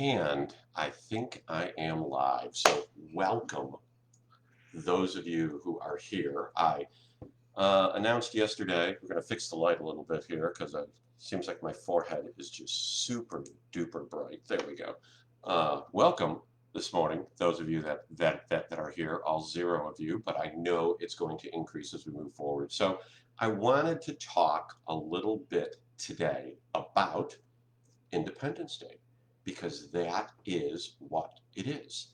And I think I am live. So welcome those of you who are here. I announced yesterday, we're going to fix the light a little bit here because it seems like my forehead is just super duper bright. There we go. Welcome this morning, those of you that are here, all zero of you, but I know it's going to increase as we move forward. So I wanted to talk a little bit today about Independence Day because that is what it is.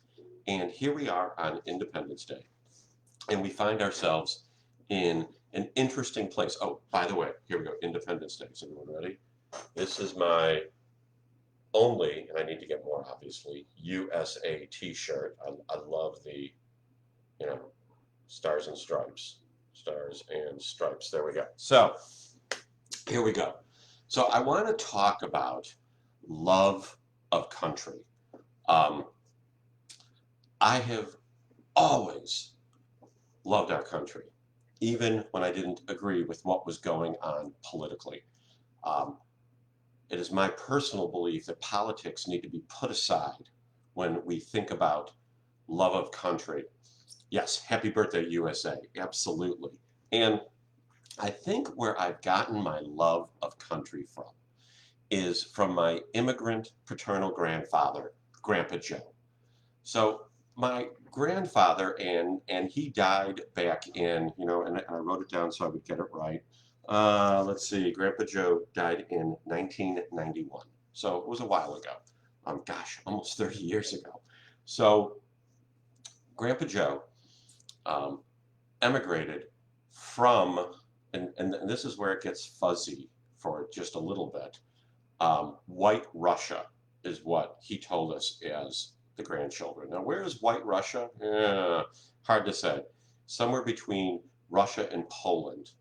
And here we are on Independence Day, and we find ourselves in an interesting place. Oh, by the way, here we go. Independence Day. Is everyone ready? This is my only, and I need to get more obviously, USA t-shirt. I love the, you know, stars and stripes. Stars and stripes. There we go. So here we go. So I want to talk about love of country. Um, I have always loved our country, even when I didn't agree with what was going on politically. Um, it is my personal belief that politics need to be put aside when we think about love of country. Yes, happy birthday, USA. Absolutely. And I think where I've gotten my love of country from is from my immigrant paternal grandfather, Grandpa Joe. So my grandfather, and he died back in, and I wrote it down so I would get it right. Let's see, Grandpa Joe died in 1991. So it was a while ago. Gosh, almost 30 years ago. So Grandpa Joe um, emigrated from, and this is where it gets fuzzy for just a little bit. White Russia is what he told us as the grandchildren. Now, where is White Russia? Hard to say. Somewhere between Russia and Poland.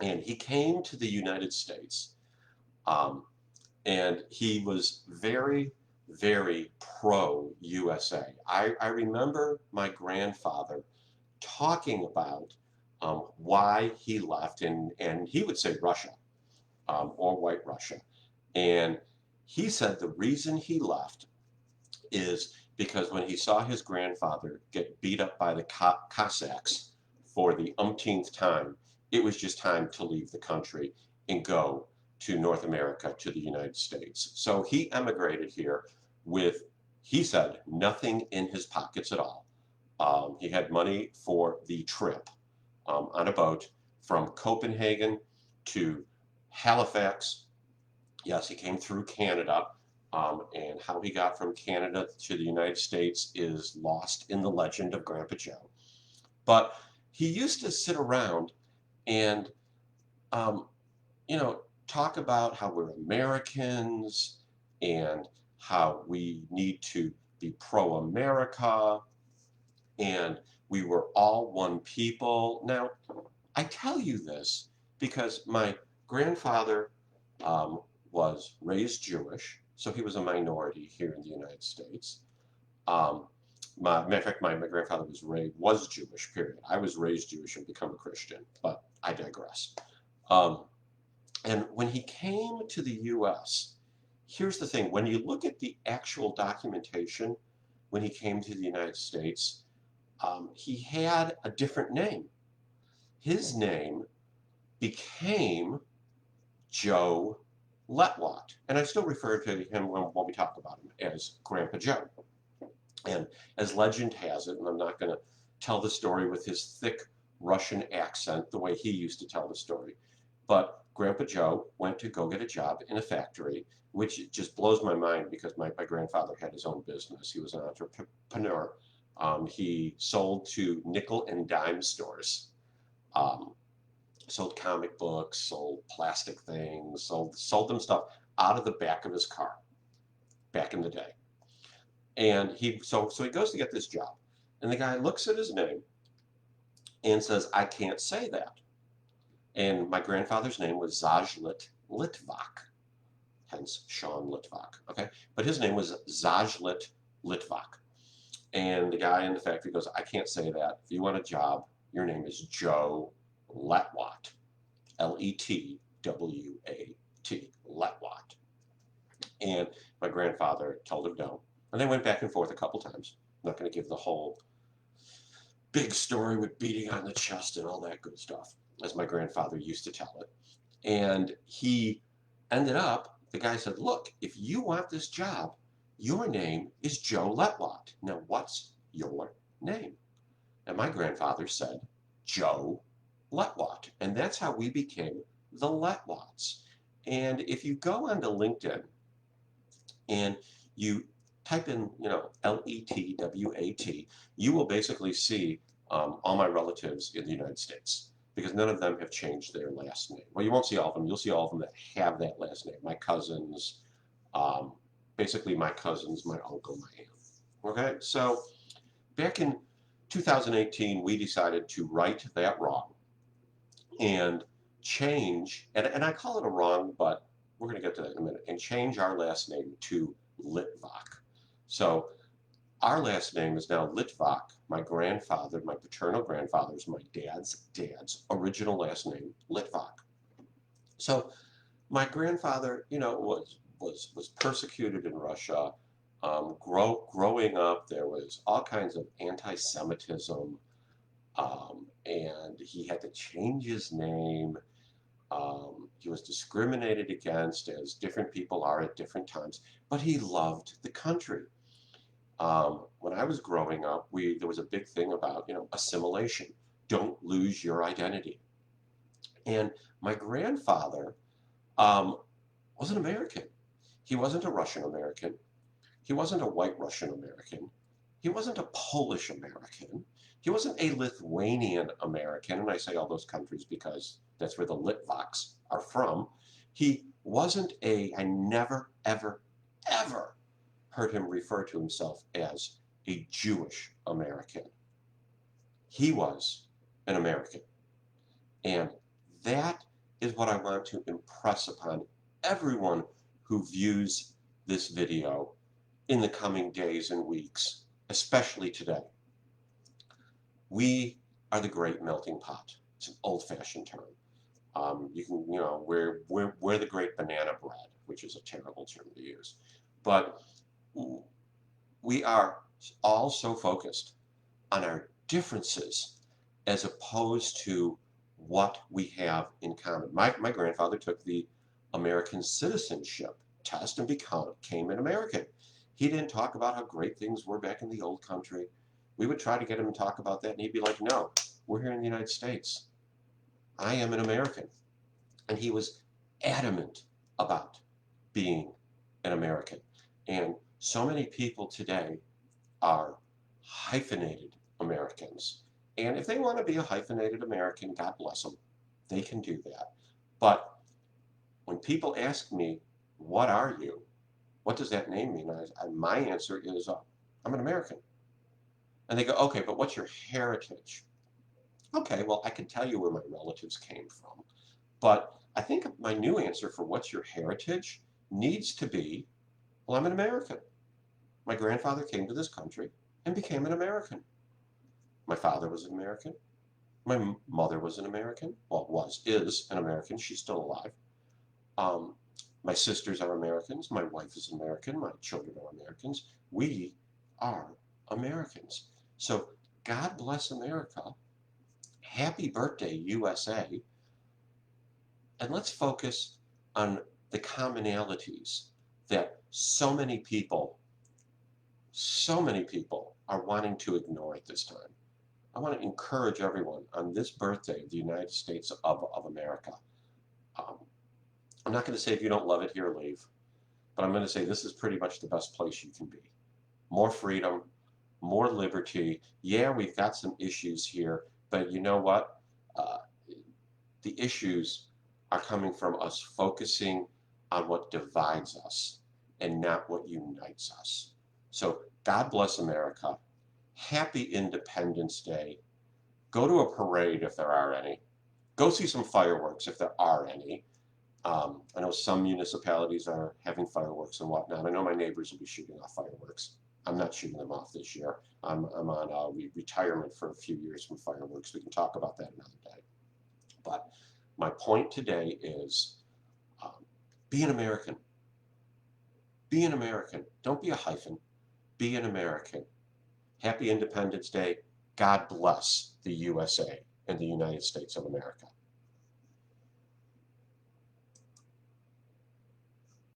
And he came to the United States, um, and he was very, very pro USA. I remember my grandfather talking about why he left, and he would say Russia or White Russia. And he said the reason he left is because when he saw his grandfather get beat up by the Cossacks for the umpteenth time, it was just time to leave the country and go to North America, to the United States. So he emigrated here with, he said, nothing in his pockets at all. He had money for the trip on a boat from Copenhagen to Halifax. Yes, he came through Canada, and how he got from Canada to the United States is lost in the legend of Grandpa Joe. But he used to sit around and, um, talk about how we're Americans and how we need to be pro-America and we were all one people. Now, I tell you this because my grandfather um, was raised Jewish, so he was a minority here in the United States. Um, matter of fact, my grandfather was Jewish. Period. I was raised Jewish and become a Christian, but I digress. Um, and when he came to the U.S., here's the thing: when you look at the actual documentation, when he came to the United States, he had a different name. His name became Joe Letwat. And I still refer to him when we talk about him as Grandpa Joe. And as legend has it, and I'm not going to tell the story with his thick Russian accent the way he used to tell the story, but Grandpa Joe went to go get a job in a factory, which just blows my mind because my grandfather had his own business. He was an entrepreneur. He sold to nickel and dime stores. Um, Sold comic books, sold plastic things, sold them stuff out of the back of his car back in the day. And so he goes to get this job, and the guy looks at his name and says, "I can't say that." And my grandfather's name was Zajlit Litvak, hence Sean Litvak. Okay, but his name was Zajlit Litvak. And the guy in the factory goes, "I can't say that. If you want a job, your name is Joe Letwat, Letwat, Letwat." And my grandfather told him no. And they went back and forth a couple times. I'm not going to give the whole big story with beating on the chest and all that good stuff, as my grandfather used to tell it. And he ended up, the guy said, look, if you want this job, your name is Joe Letwat. Now, what's your name? And my grandfather said, Joe Letwat. And that's how we became the Letwats. And if you go onto LinkedIn and you type in, Letwat, you will basically see all my relatives in the United States because none of them have changed their last name. Well, you won't see all of them. You'll see all of them that have that last name. My cousins, um, basically my cousins, my uncle, my aunt. Okay, so back in 2018, we decided to right that wrong and change, and I call it a wrong, but we're going to get to that in a minute, and change our last name to Litvak. So our last name is now Litvak. My grandfather, my paternal grandfather's, my dad's original last name, Litvak. So my grandfather, was persecuted in Russia. Growing up, there was all kinds of anti-Semitism, and he had to change his name. He was discriminated against, as different people are at different times, but he loved the country. When I was growing up, there was a big thing about, assimilation. Don't lose your identity. And my grandfather um, was an American. He wasn't a Russian American. He wasn't a white Russian American. He wasn't a Polish American. He wasn't a Lithuanian American. And I say all those countries because that's where the Litvaks are from. He wasn't I never, ever, ever heard him refer to himself as a Jewish American. He was an American. And that is what I want to impress upon everyone who views this video in the coming days and weeks, especially today. We are the great melting pot. It's an old-fashioned term. We're the great banana bread, which is a terrible term to use. But we are all so focused on our differences as opposed to what we have in common. My grandfather took the American citizenship test and became an American. He didn't talk about how great things were back in the old country. We would try to get him to talk about that, and he'd be like, no, we're here in the United States. I am an American. And he was adamant about being an American. And so many people today are hyphenated Americans. And if they want to be a hyphenated American, God bless them. They can do that. But when people ask me, what are you? What does that name mean? My answer is, I'm an American. And they go, okay, but what's your heritage? Okay, well, I can tell you where my relatives came from. But I think my new answer for what's your heritage needs to be, well, I'm an American. My grandfather came to this country and became an American. My father was an American. My mother was an American. Well, is an American. She's still alive. My sisters are Americans. My wife is American. My children are Americans. We are Americans. So God bless America. Happy birthday, USA. And let's focus on the commonalities that so many people are wanting to ignore at this time. I want to encourage everyone on this birthday of the United States of America. I'm not going to say if you don't love it here, leave. But I'm going to say this is pretty much the best place you can be. More freedom, more liberty. Yeah, we've got some issues here, but you know what? The issues are coming from us focusing on what divides us and not what unites us. So God bless America. Happy Independence Day. Go to a parade if there are any. Go see some fireworks if there are any. I know some municipalities are having fireworks and whatnot. I know my neighbors will be shooting off fireworks. I'm not shooting them off this year. I'm on retirement for a few years from fireworks. We can talk about that another day. But my point today is be an American. Be an American. Don't be a hyphen. Be an American. Happy Independence Day. God bless the USA and the United States of America.